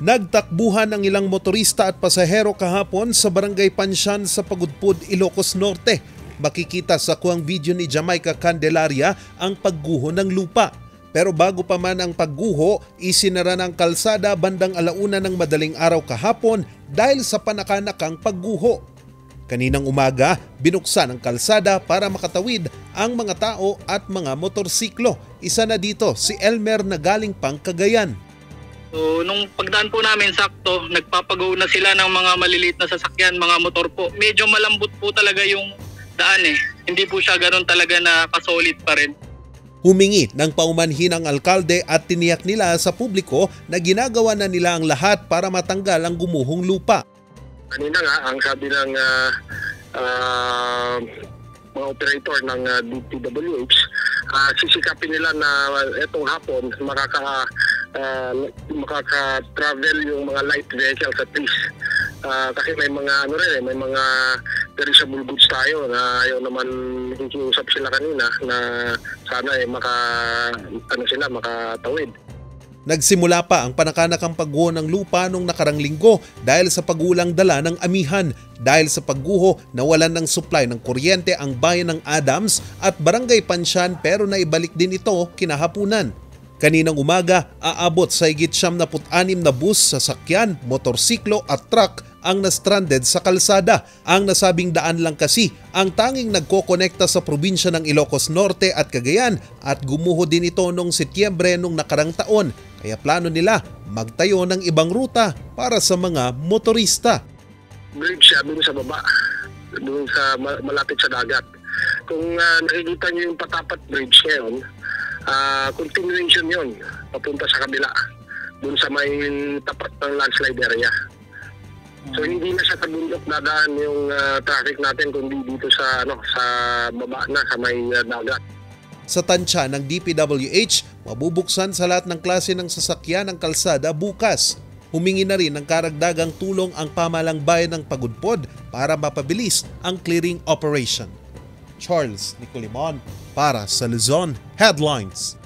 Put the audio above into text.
Nagtakbuhan ang ilang motorista at pasahero kahapon sa Barangay Pansyan sa Pagudpud, Ilocos Norte. Makikita sa kuwang video ni Jamaica Candelaria ang pagguho ng lupa. Pero bago pa man ang pagguho, isinara ng kalsada bandang 1:00 ng madaling araw kahapon dahil sa panakanakang pagguho. Kaninang umaga, binuksan ang kalsada para makatawid ang mga tao at mga motorsiklo. Isa na dito si Elmer na galing pang Cagayan. So, nung pagdaan po namin sakto, nagpapagaw na sila ng mga maliliit na sasakyan, mga motor po. Medyo malambot po talaga yung daan eh. Hindi po siya ganoon talaga na kasolid pa rin. Humingi ng paumanhin ang alkalde at tiniyak nila sa publiko na ginagawa na nila ang lahat para matanggal ang gumuhong lupa. Kanina nga, ang sabi ng mga operator ng DPWH, sisikapin nila na etong hapon makaka-travel yung mga light vehicles at least. Kasi may mga may mga perishable goods tayo na ayaw naman, nakikiusap sila kanina na sana makatawid. Nagsimula pa ang panakanakang pagguho ng lupa nung nakarang linggo dahil sa pagulang dala ng amihan. Dahil sa pagguho, nawalan ng supply ng kuryente ang bayan ng Adams at Barangay Pansyan pero naibalik din ito kinahapunan. Kaninang umaga, aabot sa higit 76 na bus, sasakyan, motorsiklo at truck ang na-stranded sa kalsada. Ang nasabing daan lang kasi ang tanging nagkokonekta sa probinsya ng Ilocos Norte at Cagayan at gumuho din ito noong Setyembre nung nakarang taon. Kaya plano nila magtayo ng ibang ruta para sa mga motorista. Bridge siya doon sa baba, doon sa malapit sa dagat. Kung nakikita niyo yung Patapat Bridge ngayon, continuation yun, papunta sa kabila, doon sa may tapat ng landslide area. So hindi na sa bundok dadaan yung traffic natin kundi dito sa baba na sa may dagat. Sa tansya ng DPWH, mabubuksan sa lahat ng klase ng sasakyan ang kalsada bukas. Humingi na rin ng karagdagang tulong ang pamahalang bayan ng Pagudpud para mapabilis ang clearing operation. Charles Nicolimon para sa Luzon Headlines.